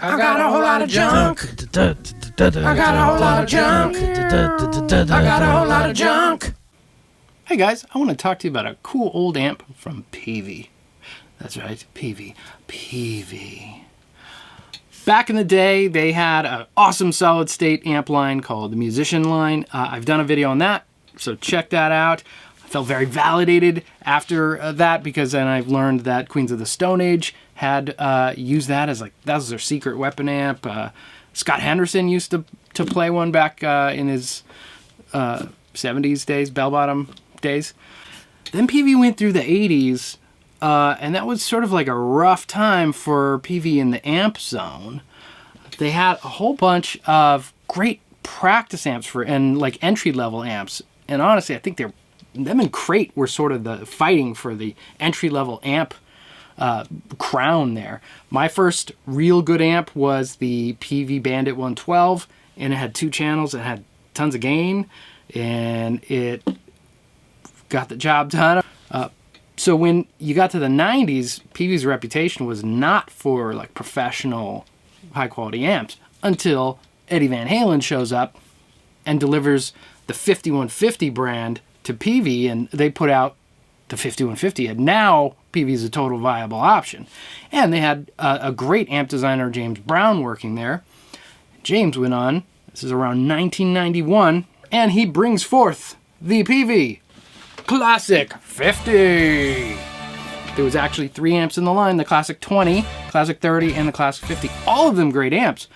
I got a whole lot of junk. I got a whole lot of junk. I got a whole lot of junk. Hey guys, I want to talk to you about a cool old amp from Peavey. That's right, Peavey. Peavey. Back in the day, they had an awesome solid state amp line called the Musician line. I've done a video on that, so check that out. I felt very validated after that because then I've learned that Queens of the Stone Age had used that as like, that was their secret weapon amp. Scott Henderson used to play one back in his 70s days, bell-bottom days. Then Peavey went through the 80s, and that was sort of like a rough time for Peavey in the amp zone. They had a whole bunch of great practice amps and like entry-level amps. And honestly, I think them and Crate were sort of the fighting for the entry-level amp crown there. My first real good amp was the Peavey Bandit 112, and it had 2 channels. It had tons of gain, and it got the job done. So when you got to the 90s, Peavey's reputation was not for like professional, high-quality amps until Eddie Van Halen shows up and delivers the 5150 brand to Peavey, and they put out the 5150, and now Peavey's a total viable option. And they had a great amp designer, James Brown, working there. James went on, this is around 1991, and he brings forth the Peavey Classic 50. There was actually 3 amps in the line, the Classic 20, Classic 30, and the Classic 50. All of them great amps.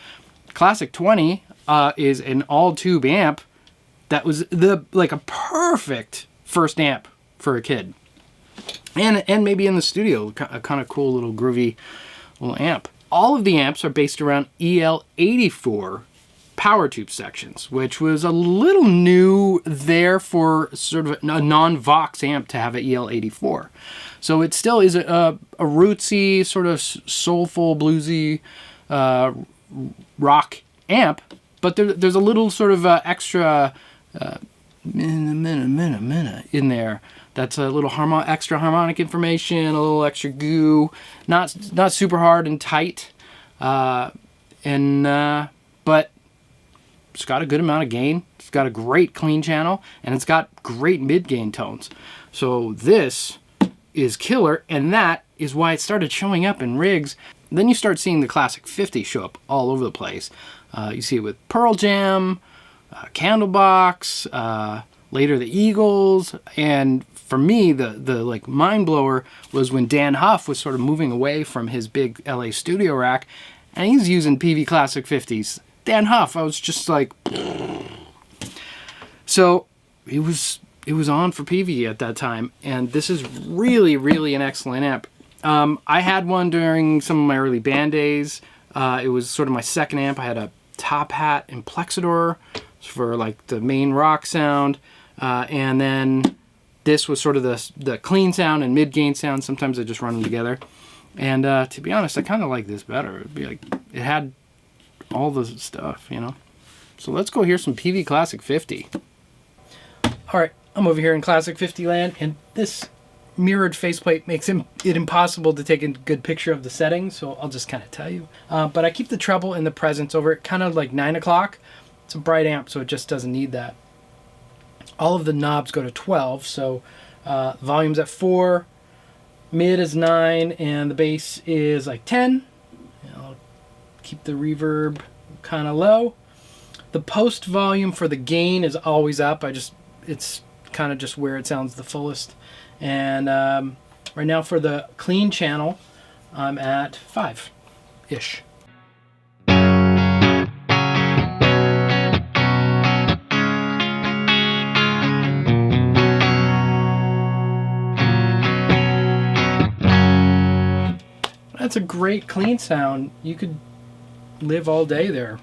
Classic 20 is an all-tube amp that was like a perfect first amp for a kid. And maybe in the studio, a kind of cool little groovy little amp. All of the amps are based around EL84 power tube sections, which was a little new there for sort of a non-Vox amp to have an EL84. So it still is a rootsy, sort of soulful, bluesy rock amp, but there's a little sort of extra in there. That's a little extra harmonic information, a little extra goo, not super hard and tight, but it's got a good amount of gain. It's got a great clean channel, and it's got great mid-gain tones. So this is killer, and that is why it started showing up in rigs. Then you start seeing the Classic 50 show up all over the place. You see it with Pearl Jam, Candlebox, later the Eagles, and for me, the like mind blower was when Dan Huff was sort of moving away from his big LA studio rack, and he's using Peavey Classic 50s. Dan Huff, I was just like, so it was on for Peavey at that time, and this is really, really an excellent amp. I had one during some of my early band days. It was sort of my second amp. I had a Top Hat Implexador for like the main rock sound, and then this was sort of the clean sound and mid-gain sound. Sometimes I just run them together. And to be honest, I kind of like this better. It'd be like, it had all the stuff, you know. So let's go hear some Peavey Classic 50. All right, I'm over here in Classic 50 land, and this mirrored faceplate makes it impossible to take a good picture of the settings, so I'll just kind of tell you. But I keep the treble and the presence over it kind of like 9 o'clock. It's a bright amp, so it just doesn't need that. All of the knobs go to 12, so volume's at 4, mid is 9, and the bass is like 10. I'll keep the reverb kind of low. The post volume for the gain is always up. It's kind of just where it sounds the fullest. And right now for the clean channel, I'm at 5-ish. That's a great clean sound. You could live all day there.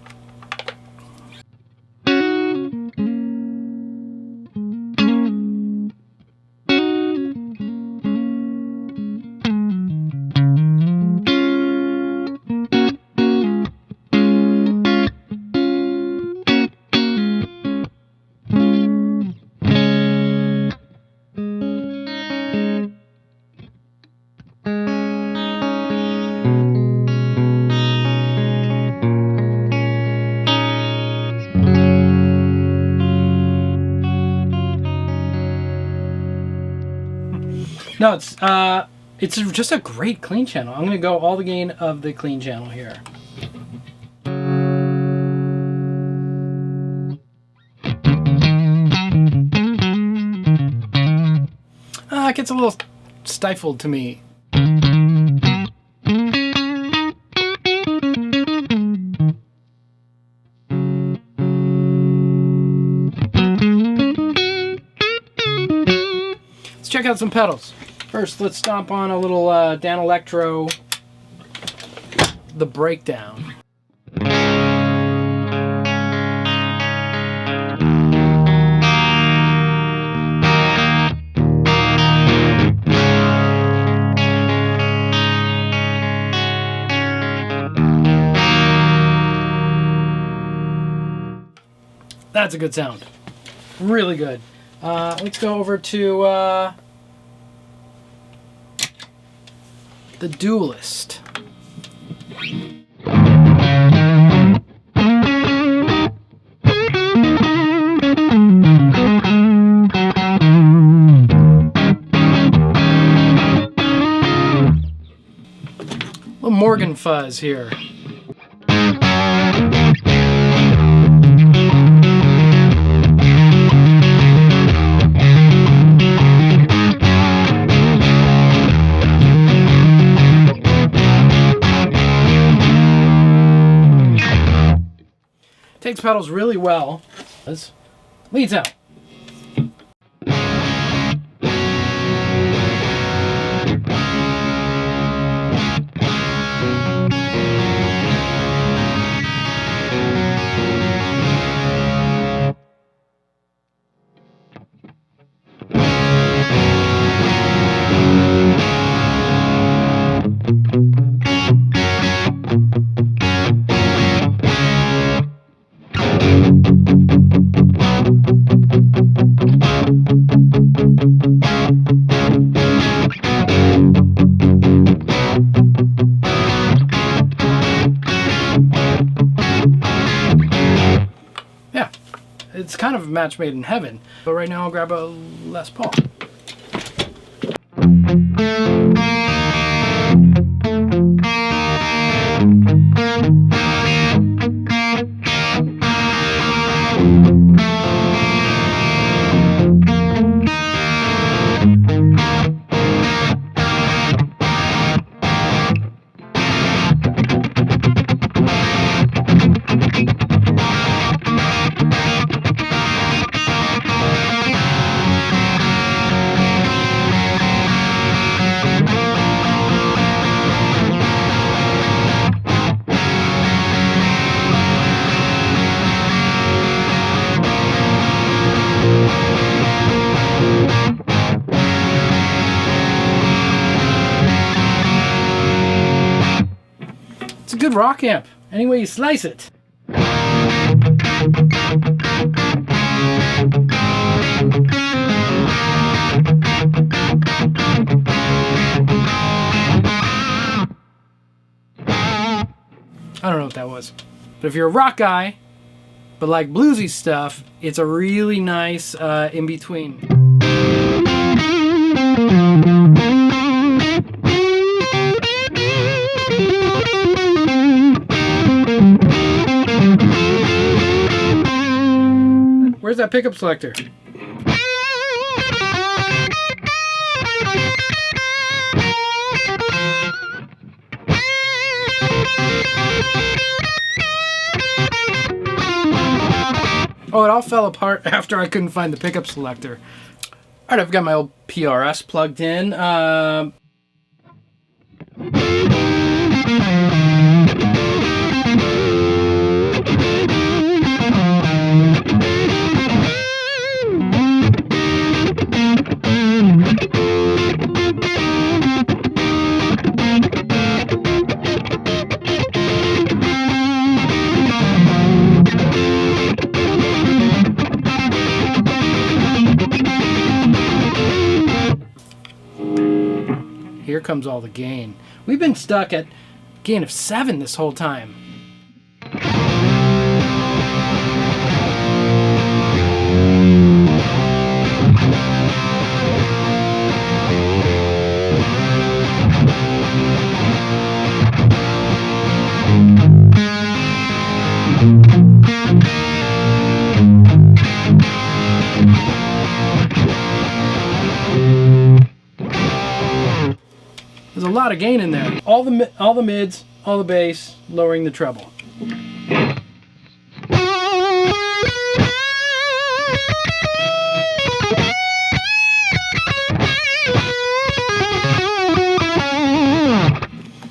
No, it's just a great clean channel. I'm going to go all the gain of the clean channel here. It gets a little stifled to me. Let's check out some pedals. First, let's stomp on a little Dan Electro, the Breakdown. That's a good sound. Really good. Let's go over to the Duelist. Little Morgan fuzz here. Takes pedals really well. Leads out. Yeah, it's kind of a match made in heaven. But right now I'll grab a Les Paul. It's a good rock amp, any way you slice it. I don't know what that was. But if you're a rock guy, but like bluesy stuff, it's a really nice in-between. Where's that pickup selector? Oh, it all fell apart after I couldn't find the pickup selector. All right, I've got my old PRS plugged in. Here comes all the gain. We've been stuck at gain of 7 this whole time. There's a lot of gain in there. All the mids, all the bass, lowering the treble.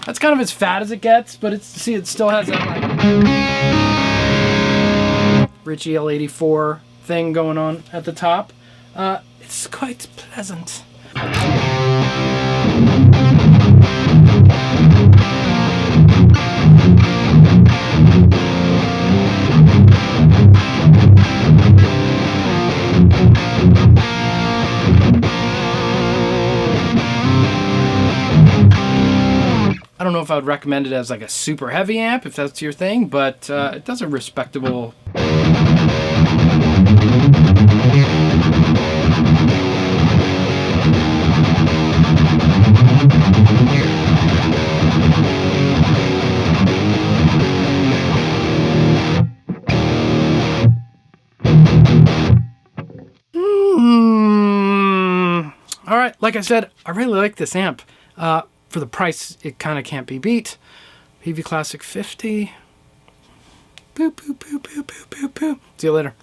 That's kind of as fat as it gets, but it still has that like Ritchie L84 thing going on at the top. It's quite pleasant. I don't know if I would recommend it as like a super heavy amp if that's your thing, but it does a respectable. All right, like I said, I really like this amp. For the price, it kind of can't be beat. Peavey Classic 50. Boop, boop, boop, boop, boop, boop, boop. See you later.